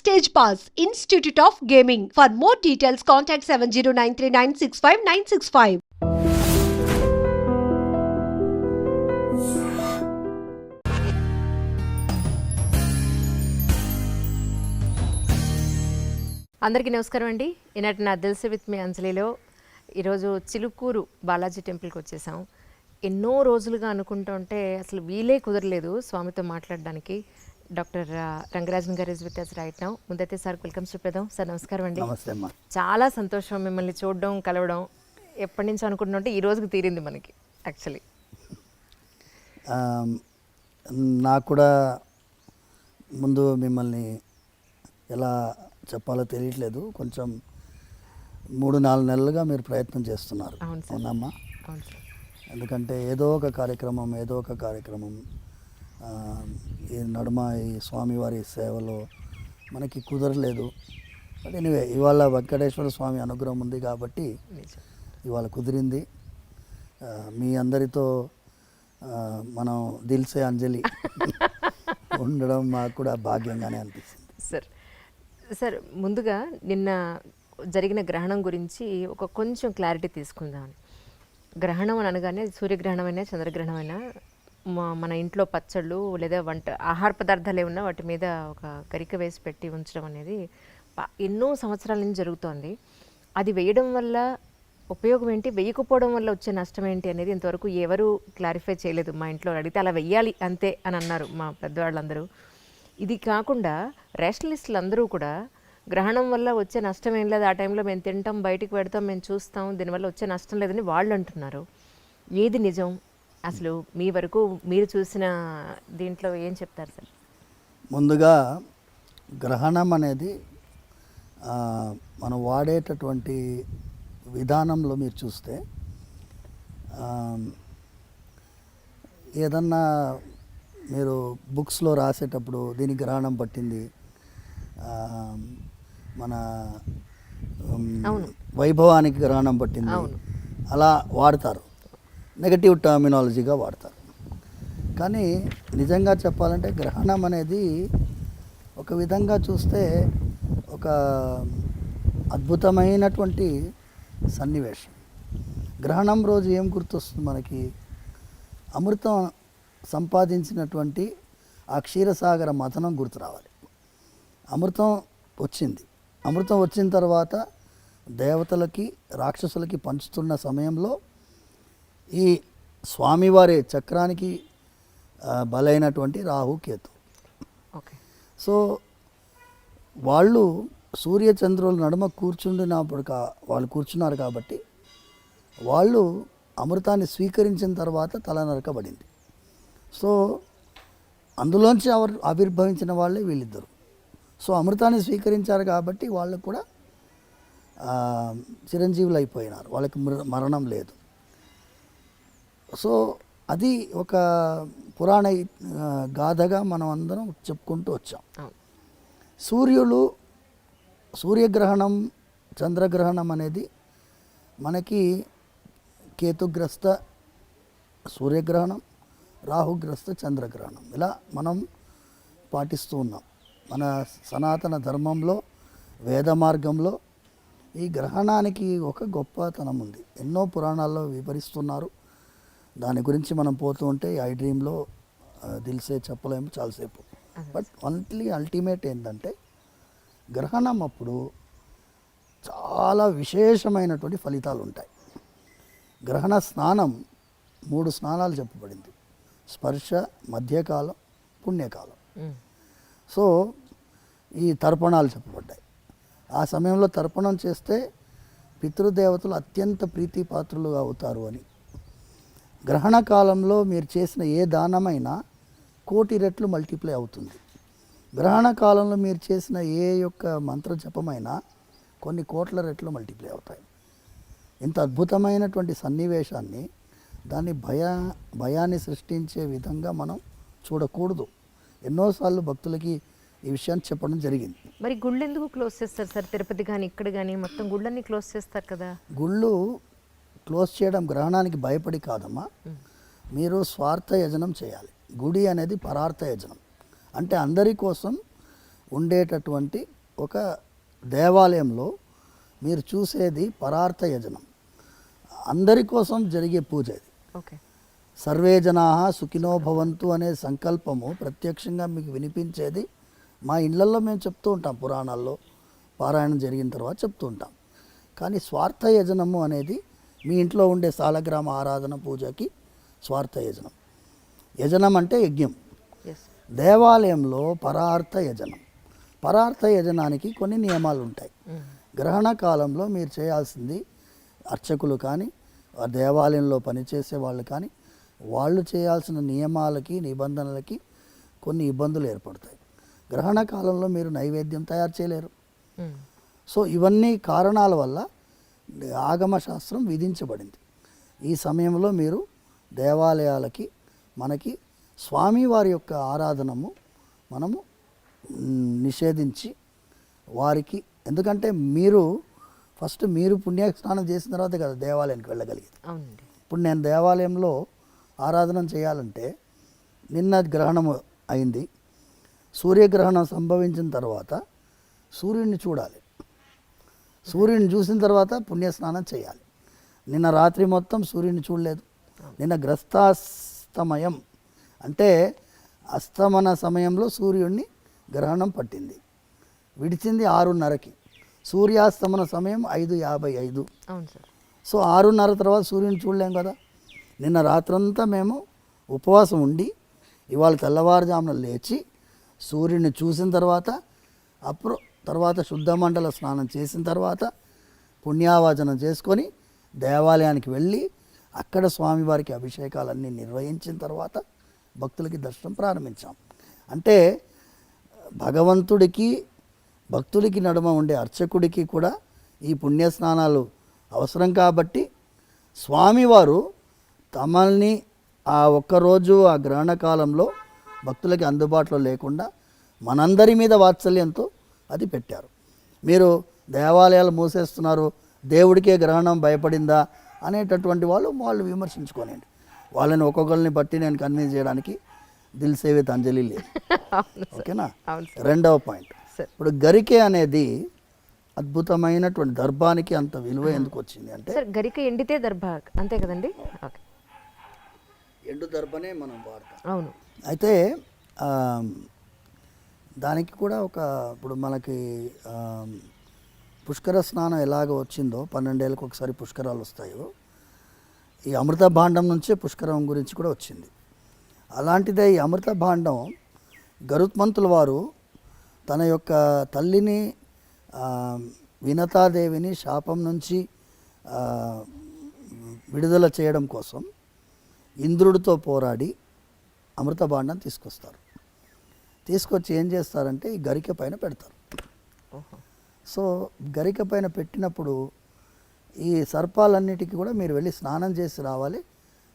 Stage Pass, Institute of Gaming. For more details, contact 7093965965965. అందరికీ నమస్కారం అండి. ఈనాటి నా తెలుసు విత్ మీ అంజలిలో ఈరోజు చిలుకూరు బాలాజీ టెంపుల్కి వచ్చేసాం. ఎన్నో రోజులుగా అనుకుంటూ ఉంటే అసలు వీలే కుదరలేదు స్వామితో మాట్లాడడానికి. డాక్టర్ రంగరాజన్ గారు is with us right now. ముందైతే సార్ వెల్కమ్ చెప్పేద్దాం. సార్ నమస్కారం అండి. నమస్తే అమ్మా. చాలా సంతోషం మిమ్మల్ని చూడడం, కలవడం. ఎప్పటి నుంచి అనుకుంటుంటే ఈ రోజుకి తీరింది మనకి యాక్చువల్లీ. నాకు కూడా ముందు మిమ్మల్ని ఎలా చెప్పాలో తెలియట్లేదు. కొంచెం 3-4 నెలలుగా మీరు ప్రయత్నం చేస్తున్నారు. అవునమ్మా. ఎందుకంటే ఏదో ఒక కార్యక్రమం ఈ నడుమ ఈ స్వామివారి సేవలో మనకి కుదరలేదు. బట్ ఎనీవే ఇవాళ వెంకటేశ్వర స్వామి అనుగ్రహం ఉంది కాబట్టి ఇవాళ కుదిరింది. మీ అందరితో మనం దిల్సే అంజలి ఉండడం మాకు కూడా భాగ్యంగానే అనిపిస్తుంది. సార్ ముందుగా నిన్న జరిగిన గ్రహణం గురించి కొంచెం క్లారిటీ తీసుకుందాం. గ్రహణం అని అనగానే సూర్యగ్రహణమైనా చంద్రగ్రహణమైనా మన ఇంట్లో పచ్చళ్ళు లేదా ఆహార పదార్థాలు ఏమన్నా వాటి మీద ఒక గరిక వేసి పెట్టి ఉంచడం అనేది ఎన్నో సంవత్సరాల నుంచి జరుగుతోంది. అది వేయడం వల్ల ఉపయోగం ఏంటి, వేయకపోవడం వల్ల వచ్చే నష్టం ఏంటి అనేది ఇంతవరకు ఎవరు క్లారిఫై చేయలేదు. మా ఇంట్లో అడిగితే అలా వెయ్యాలి అంతే అని అన్నారు మా పెద్దవాళ్ళందరూ. ఇది కాకుండా రేషనలిస్టులు అందరూ కూడా గ్రహణం వల్ల వచ్చే నష్టం ఏం లేదు, ఆ టైంలో మేము తింటాం, బయటికి పెడతాం, మేము చూస్తాం, దీనివల్ల వచ్చే నష్టం లేదని వాళ్ళు అంటున్నారు. ఏది నిజం అసలు? మీ వరకు మీరు చూసిన దీంట్లో ఏం చెప్తారు సార్? ముందుగా గ్రహణం అనేది మనం వాడేటటువంటి విధానంలో మీరు చూస్తే ఏదన్నా మీరు బుక్స్లో రాసేటప్పుడు దీనికి గ్రహణం పట్టింది, మన వైభవానికి గ్రహణం పట్టింది అలా వాడతారు, నెగటివ్ టర్మినాలజీగా వాడతారు. కానీ నిజంగా చెప్పాలంటే గ్రహణం అనేది ఒక విధంగా చూస్తే ఒక అద్భుతమైనటువంటి సన్నివేశం. గ్రహణం రోజు ఏం గుర్తొస్తుంది మనకి? అమృతం సంపాదించినటువంటి ఆ క్షీరసాగర మథనం గుర్తు రావాలి. అమృతం వచ్చిన తర్వాత దేవతలకి రాక్షసులకి పంచుతున్న సమయంలో ఈ స్వామివారి చక్రానికి బలైనటువంటి రాహు కేతు. సో వాళ్ళు సూర్యచంద్రుల నడుమ వాళ్ళు కూర్చున్నారు కాబట్టి వాళ్ళు అమృతాన్ని స్వీకరించిన తర్వాత తల నరకబడింది. సో అందులోంచి ఆవిర్భవించిన వాళ్ళే వీళ్ళిద్దరు. సో అమృతాన్ని స్వీకరించారు కాబట్టి వాళ్ళకు కూడా చిరంజీవులు అయిపోయినారు, వాళ్ళకి మరణం లేదు. సో అది ఒక పురాణ గాథగా మనం అందరం చెప్పుకుంటూ వచ్చాం. సూర్యగ్రహణం, చంద్రగ్రహణం అనేది మనకి కేతుగ్రస్త సూర్యగ్రహణం, రాహుగ్రస్త చంద్రగ్రహణం ఇలా మనం పాటిస్తూ ఉన్నాం. మన సనాతన ధర్మంలో, వేద మార్గంలో ఈ గ్రహణానికి ఒక గొప్పతనం ఉంది. ఎన్నో పురాణాల్లో వివరిస్తున్నారు. దాని గురించి మనం పోతూ ఉంటే ఐ డ్రీమ్లో దిల్సే చెప్పలేము చాలాసేపు. బట్ అల్టిమేట్ ఏంటంటే గ్రహణం అప్పుడు చాలా విశేషమైనటువంటి ఫలితాలు ఉంటాయి. గ్రహణ స్నానం 3 స్నానాలు చెప్పబడింది: స్పర్శ, మధ్యకాలం, పుణ్యకాలం. సో ఈ తర్పణాలు చెప్పబడ్డాయి. ఆ సమయంలో తర్పణం చేస్తే పితృదేవతలు అత్యంత ప్రీతిపాత్రులుగా అవుతారు అని. గ్రహణ కాలంలో మీరు చేసిన ఏ దానమైనా 1,000,000 రెట్లు మల్టిప్లై అవుతుంది. గ్రహణ కాలంలో మీరు చేసిన ఏ యొక్క మంత్ర జపమైనా కొన్ని 1,00,00,000 రెట్లు మల్టిప్లై అవుతాయి. ఇంత అద్భుతమైనటువంటి సన్నివేశాన్ని దాన్ని భయాన్ని సృష్టించే విధంగా మనం చూడకూడదు. ఎన్నోసార్లు భక్తులకి ఈ విషయాన్ని చెప్పడం జరిగింది. మరి గుళ్ళు ఎందుకు క్లోజ్ చేస్తారు సార్? తిరుపతి కానీ ఇక్కడ కానీ మొత్తం గుళ్ళన్నీ క్లోజ్ చేస్తారు కదా. గుళ్ళు క్లోజ్ చేయడం గ్రహణానికి భయపడి కాదమ్మా. మీరు స్వార్థ యజనం చేయాలి. గుడి అనేది పరార్థ యజనం, అంటే అందరి కోసం ఉండేటటువంటి ఒక దేవాలయంలో మీరు చూసేది పరార్థ యజనం, అందరి కోసం జరిగే పూజ ఇది. ఓకే. సర్వే జనాః సుఖినో భవంతు అనే సంకల్పము ప్రత్యక్షంగా మీకు వినిపించేది మా ఇళ్లలో మేము చెప్తూ ఉంటాం, పురాణాల్లో పారాయణం జరిగిన తర్వాత చెప్తూ ఉంటాం. కానీ స్వార్థ యజనము అనేది మీ ఇంట్లో ఉండే సాలగ్రామ ఆరాధన పూజకి స్వార్థ యజనం. యజనం అంటే యజ్ఞం. ఎస్. దేవాలయంలో పరార్థ యజనం. పరార్థ యజనానికి కొన్ని నియమాలు ఉంటాయి. గ్రహణ కాలంలో మీరు చేయాల్సింది, అర్చకులు కానీ ఆ దేవాలయంలో పనిచేసే వాళ్ళు కానీ, వాళ్ళు చేయాల్సిన నియమాలకి నిబంధనలకి కొన్ని ఇబ్బందులు ఏర్పడతాయి. గ్రహణ కాలంలో మీరు నైవేద్యం తయారు చేయలేరు. సో ఇవన్నీ కారణాల వల్ల ఆగమ శాస్త్రం విధించబడింది. ఈ సమయంలో మీరు దేవాలయాలకి, మనకి స్వామివారి యొక్క ఆరాధనము మనము నిషేధించి వారికి, ఎందుకంటే మీరు ఫస్ట్ మీరు పుణ్యస్నానం చేసిన తర్వాత కదా దేవాలయానికి వెళ్ళగలిగేది. అవునండి. ఇప్పుడు నేను దేవాలయంలో ఆరాధన చేయాలంటే నిన్న గ్రహణం అయింది, సూర్యగ్రహణం సంభవించిన తర్వాత సూర్యుడిని చూడాలి. సూర్యుడిని చూసిన తర్వాత పుణ్యస్నానం చేయాలి. నిన్న రాత్రి మొత్తం సూర్యుడిని చూడలేదు. నిన్న గ్రస్తాస్తమయం అంటే అస్తమన సమయంలో సూర్యుడిని గ్రహణం పట్టింది, విడిచింది 6:30కి. సూర్యాస్తమన సమయం 5:55. అవును సార్. సో 6:30 తర్వాత సూర్యుని చూడలేం కదా. నిన్న రాత్రంతా మేము ఉపవాసం ఉండి ఇవాళ తెల్లవారుజామున లేచి సూర్యుని చూసిన తర్వాత తర్వాత శుద్ధ మండల స్నానం చేసిన తర్వాత పుణ్యావాచనం చేసుకొని దేవాలయానికి వెళ్ళి అక్కడ స్వామివారికి అభిషేకాలన్నీ నిర్వహించిన తర్వాత భక్తులకి దర్శనం ప్రారంభించాం. అంటే భగవంతుడికి భక్తులకి నడుమ ఉండే అర్చకుడికి కూడా ఈ పుణ్యస్నానాలు అవసరం కాబట్టి స్వామివారు తమల్ని ఆ ఒక్కరోజు ఆ గ్రహణ కాలంలో భక్తులకి అందుబాటులో లేకుండా మనందరి మీద వాత్సల్యంతో అది పెట్టారు. మీరు దేవాలయాలు మూసేస్తున్నారు, దేవుడికే గ్రహణం భయపడిందా అనేటటువంటి వాళ్ళు విమర్శించుకోనండి. వాళ్ళని ఒక్కొక్కరిని బట్టి నేను కన్విన్స్ చేయడానికి దిల్ సేవిత్ అంజలి లేదు. ఓకేనా. రెండవ పాయింట్, ఇప్పుడు గరికె అనేది అద్భుతమైనటువంటి దర్భానికి అంత విలువ ఎందుకు వచ్చింది అంటే, గరిక ఎండితే దర్భ అంతే కదండి. ఎండు దర్భనే మనం వాడతాం. అవును. అయితే దానికి కూడా ఇప్పుడు మనకి పుష్కర స్నానం ఎలాగ వచ్చిందో 12 ఏళ్ళకి ఒకసారి పుష్కరాలు వస్తాయో, ఈ అమృత భాండం నుంచే పుష్కరం గురించి కూడా వచ్చింది. అలాంటిదే ఈ అమృత భాండం గరుత్మంతుల వారు తన యొక్క తల్లిని వినతాదేవిని శాపం నుంచి విడుదల చేయడం కోసం ఇంద్రుడితో పోరాడి అమృత భాండం తీసుకొస్తారు. తీసుకొచ్చి ఏం చేస్తారంటే ఈ గరిక పైన పెడతారు. సో గరిక పైన పెట్టినప్పుడు ఈ సర్పాలన్నిటికీ కూడా మీరు వెళ్ళి స్నానం చేసి రావాలి,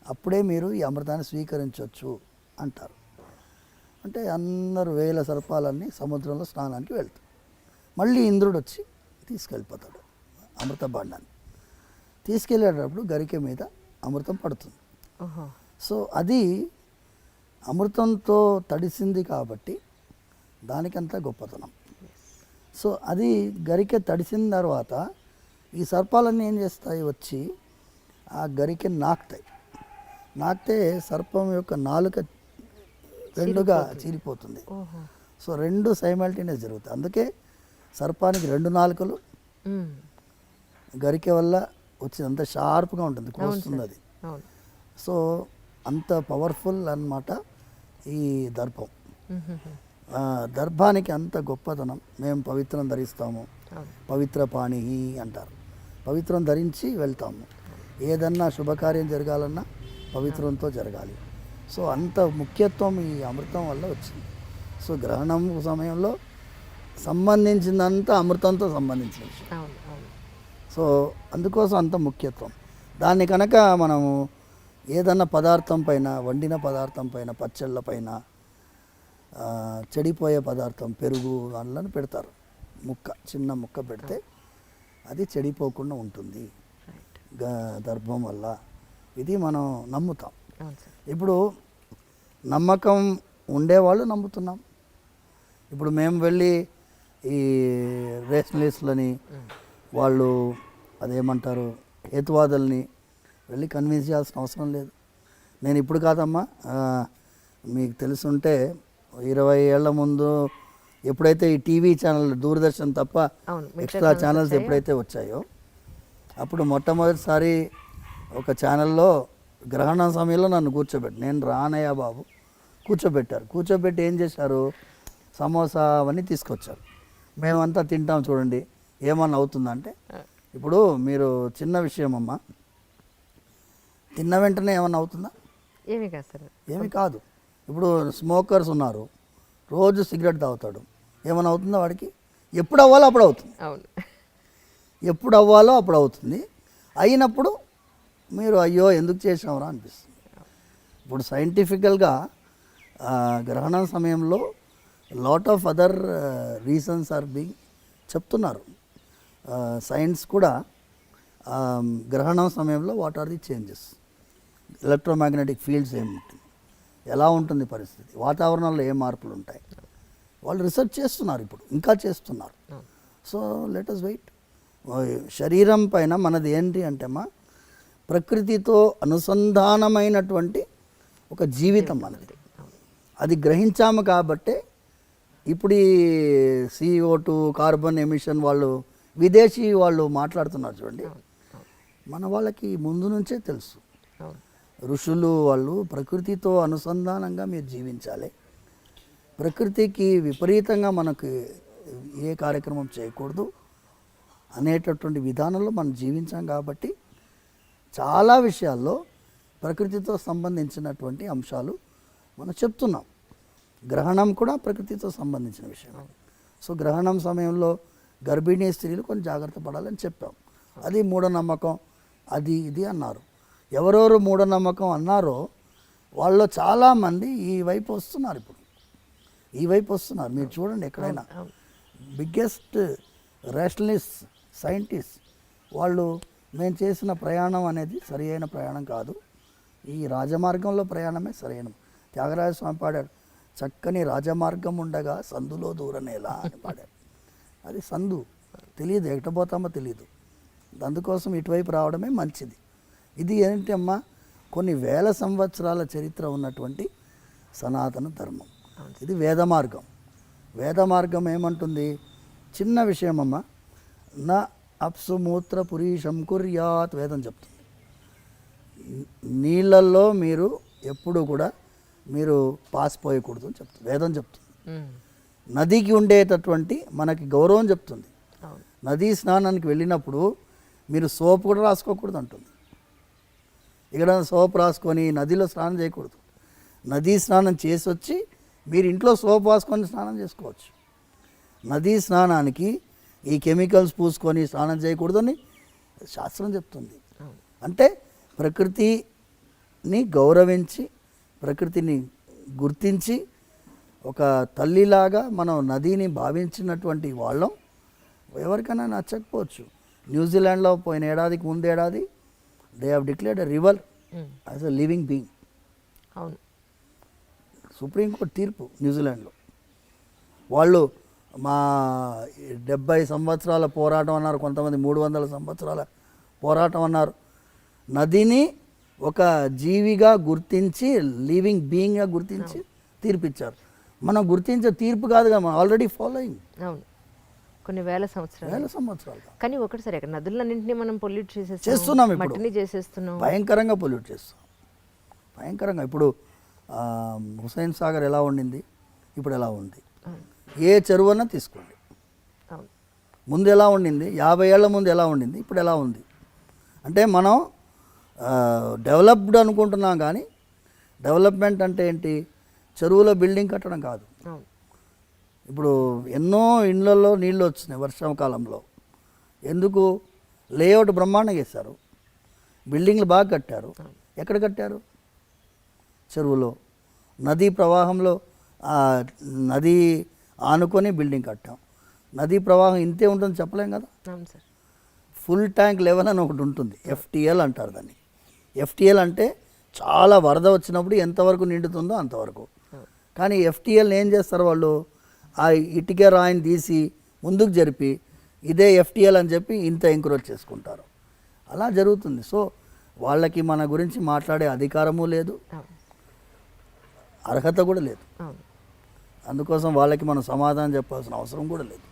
అప్పుడే మీరు ఈ అమృతాన్ని స్వీకరించవచ్చు అంటారు. అంటే అందరూ 1000 సర్పాలన్నీ సముద్రంలో స్నానానికి వెళ్తారు. మళ్ళీ ఇంద్రుడు వచ్చి తీసుకెళ్ళిపోతాడు అమృత భాండాన్ని. తీసుకెళ్ళేటప్పుడు గరిక మీద అమృతం పడుతుంది. సో అది అమృతంతో తడిసింది కాబట్టి దానికంతా గొప్పతనం. సో అది గరిక తడిసిన తర్వాత ఈ సర్పాలన్నీ ఏం చేస్తాయి, వచ్చి ఆ గరికెని నాకితే సర్పం యొక్క నాలుక రెండుగా చీలిపోతుంది. సో 2 సైమల్టేనియస్ జరుగుతాయి. అందుకే సర్పానికి 2 నాలుకలు గరికె వల్ల వచ్చి అంత షార్ప్గా ఉంటుంది, కోస్తుంది అది. సో అంత పవర్ఫుల్ అన్నమాట ఈ దర్భం. దర్భానికి అంత గొప్పతనం. మేము పవిత్రం ధరిస్తాము, పవిత్ర పాణి అంటారు. పవిత్రం ధరించి వెళ్తాము. ఏదన్నా శుభకార్యం జరగాలన్నా పవిత్రంతో జరగాలి. సో అంత ముఖ్యత్వం ఈ అమృతం వల్ల వచ్చింది. సో గ్రహణం సమయంలో సంబంధించిందంతా అమృతంతో సంబంధించిన విషయం. సో అందుకోసం అంత ముఖ్యత్వం. దాన్ని కనుక మనము ఏదన్నా పదార్థం పైన, వండిన పదార్థం పైన, పచ్చళ్ళ పైన, చెడిపోయే పదార్థం పెరుగు అందులో పెడతారు, చిన్న ముక్క పెడితే అది చెడిపోకుండా ఉంటుంది దర్భం వల్ల. ఇది మనం నమ్ముతాం. ఇప్పుడు నమ్మకం ఉండేవాళ్ళు నమ్ముతున్నాం. ఇప్పుడు మేము వెళ్ళి ఈ రేషనలిస్టులని వాళ్ళు అదేమంటారు హేతువాదుల్ని వెళ్ళి కన్విన్స్ చేయాల్సిన అవసరం లేదు. నేను ఇప్పుడు కాదమ్మా, మీకు తెలుసుంటే 20 ఏళ్ల ముందు ఎప్పుడైతే ఈ టీవీ ఛానల్ దూరదర్శన్ తప్ప ఎక్స్ట్రా ఛానల్స్ ఎప్పుడైతే వచ్చాయో అప్పుడు మొట్టమొదటిసారి ఒక ఛానల్లో గ్రహణం సమయంలో నన్ను నేను రానయ్య బాబు కూర్చోబెట్టి ఏం చేశారు, సమోసా అవన్నీ తీసుకొచ్చారు. మేమంతా తింటాం చూడండి, ఏమన్నా అవుతుందంటే ఇప్పుడు మీరు చిన్న విషయం అమ్మా, తిన్న వెంటనే ఏమన్నా అవుతుందా? ఏమీ కాదు. ఇప్పుడు స్మోకర్స్ ఉన్నారు, రోజు సిగరెట్ తాగుతాడు, ఏమైనా అవుతుందా వాడికి? ఎప్పుడు అవ్వాలో అప్పుడు అవుతుంది. ఎప్పుడు అవ్వాలో అప్పుడు అవుతుంది. అయినప్పుడు మీరు అయ్యో ఎందుకు చేసామరా అనిపిస్తుంది. ఇప్పుడు సైంటిఫికల్గా గ్రహణం సమయంలో lot of other reasons are being చెప్తున్నారు. సైన్స్ కూడా గ్రహణం సమయంలో what are the changes, electromagnetic fields ఏముంటుంది, ఎలా ఉంటుంది పరిస్థితి, వాతావరణంలో ఏ మార్పులు ఉంటాయి, వాళ్ళు రీసెర్చ్ చేస్తున్నారు, ఇప్పుడు ఇంకా చేస్తున్నారు. So let us wait. శరీరం పైన మనది ఏంటి అంటే ప్రకృతితో అనుసంధానమైనటువంటి ఒక జీవితం మనది. అది గ్రహించాము కాబట్టే ఇప్పుడు ఈ CO2 కార్బన్ ఎమిషన్ వాళ్ళు విదేశీ వాళ్ళు మాట్లాడుతున్నారు చూడండి. మన వాళ్ళకి ముందు నుంచే తెలుసు, ఋషులు వాళ్ళు ప్రకృతితో అనుసంధానంగా మీరు జీవించాలి, ప్రకృతికి విపరీతంగా మనకు ఏ కార్యక్రమం చేయకూడదు అనేటటువంటి విధానంలో మనం జీవించాం. కాబట్టి చాలా విషయాల్లో ప్రకృతితో సంబంధించినటువంటి అంశాలు మనం చెప్తున్నాం. గ్రహణం కూడా ప్రకృతితో సంబంధించిన విషయం. సో గ్రహణం సమయంలో గర్భిణీ స్త్రీలు కొంచెం జాగ్రత్త పడాలని చెప్పాం. అది మూఢనమ్మకం, అది ఇది అన్నారు. ఎవరెవరు మూఢనమ్మకం అన్నారో వాళ్ళు చాలామంది ఈ వైపు వస్తున్నారు. ఇప్పుడు ఈ వైపు వస్తున్నారు. మీరు చూడండి, ఎక్కడైనా బిగ్గెస్ట్ రేషనలిస్ట్ సైంటిస్ట్ వాళ్ళు మేము చేసిన ప్రయాణం అనేది సరి అయిన ప్రయాణం కాదు, ఈ రాజమార్గంలో ప్రయాణమే సరైన. త్యాగరాజ స్వామి పాడాడు, చక్కని రాజమార్గం ఉండగా సందులో దూరనేలా అని పాడాడు. అది సందు తెలియదు, ఎక్కడపోతామో తెలియదు, అందుకోసం ఇటువైపు రావడమే మంచిది. ఇది ఏంటి అమ్మా, కొన్ని వేల సంవత్సరాల చరిత్ర ఉన్నటువంటి సనాతన ధర్మం. ఇది వేద మార్గం. వేద మార్గం ఏమంటుంది, చిన్న విషయం అమ్మా, నా అప్సు మూత్ర పురీషం కుర్యాత్ వేదం చెప్తుంది. నీళ్ళల్లో మీరు ఎప్పుడు కూడా మీరు పాసిపోయకూడదు అని చెప్తుంది వేదం చెప్తుంది. నదికి ఉండేటటువంటి మనకి గౌరవం చెప్తుంది. నదీ స్నానానికి వెళ్ళినప్పుడు మీరు సోప్ కూడా రాసుకోకూడదు అంటుంది. ఇక్కడ సోప్ రాసుకొని నదిలో స్నానం చేయకూడదు. నదీ స్నానం చేసి వచ్చి మీరు ఇంట్లో సోప్ రాసుకొని స్నానం చేసుకోవచ్చు. నదీ స్నానానికి ఈ కెమికల్స్ పూసుకొని స్నానం చేయకూడదని శాస్త్రం చెప్తుంది. అంటే ప్రకృతిని గౌరవించి ప్రకృతిని గుర్తించి ఒక తల్లిలాగా మనం నదిని భావించినటువంటి వాళ్ళం. ఎవరికైనా నచ్చకపోవచ్చు. న్యూజిలాండ్లో పోయిన ఏడాదికి ముందేడాది they have declared a river as a living being. అవును, సుప్రీంకోర్టు తీర్పు న్యూజిలాండ్లో. వాళ్ళు మా 70 సంవత్సరాల పోరాటం అన్నారు, కొంతమంది 300 సంవత్సరాల పోరాటం అన్నారు. నదిని ఒక జీవిగా గుర్తించి లివింగ్ బీయింగ్గా గుర్తించి తీర్పిచ్చారు. మనం గుర్తించే తీర్పు కాదుగా, మనం ఆల్రెడీ ఫాలోయింగ్. అవును, కొన్ని వేల సంవత్సరాలు. కానీ ఒకటి సరే, నదులన్నింటినీ మనం పొల్యూట్ చేస్తున్నాం, మట్టిని చేసేస్తున్నాం, భయంకరంగా పొల్యూట్ చేస్తాం, భయంకరంగా. ఇప్పుడు హుస్సేన్ సాగర్ ఎలా ఉండింది, ఇప్పుడు ఎలా ఉంది? ఏ చెరువు అన్నా తీసుకోండి, ముందు ఎలా ఉండింది, 50 ఏళ్ల ముందు ఎలా ఉండింది, ఇప్పుడు ఎలా ఉంది? అంటే మనం డెవలప్డ్ అనుకుంటున్నాం, కానీ డెవలప్మెంట్ అంటే ఏంటి? చెరువులో బిల్డింగ్ కట్టడం కాదు. ఇప్పుడు ఎన్నో ఇండ్లలో నీళ్ళు వచ్చినాయి వర్షాకాలంలో. ఎందుకు? లేఅవుట్ బ్రహ్మాండంగా వేశారు, బిల్డింగ్లు బాగా కట్టారు. ఎక్కడ కట్టారు? చెరువులో. నదీ ప్రవాహంలో నది ఆనుకొని బిల్డింగ్ కట్టాం. నదీ ప్రవాహం ఇంతే ఉంటుంది చెప్పలేం కదా. ఫుల్ ట్యాంక్ లెవెల్ అని ఒకటి ఉంటుంది, FTL అంటారు దాన్ని. FTL అంటే చాలా వరద వచ్చినప్పుడు ఎంతవరకు నిండుతుందో అంతవరకు. కానీ FTL ఏం చేస్తారు వాళ్ళు? ఆ ఇటుక రాయిని తీసి ముందుకు జరిపి ఇదే ఎఫ్టీఎల్ అని చెప్పి ఇంత ఎంకరేజ్ చేసుకుంటారు. అలా జరుగుతుంది. సో వాళ్ళకి మన గురించి మాట్లాడే అధికారము లేదు, అవును. అర్హత కూడా లేదు. అవును. అందుకోసం వాళ్ళకి మనం సమాధానం చెప్పాల్సిన అవసరం కూడా లేదు.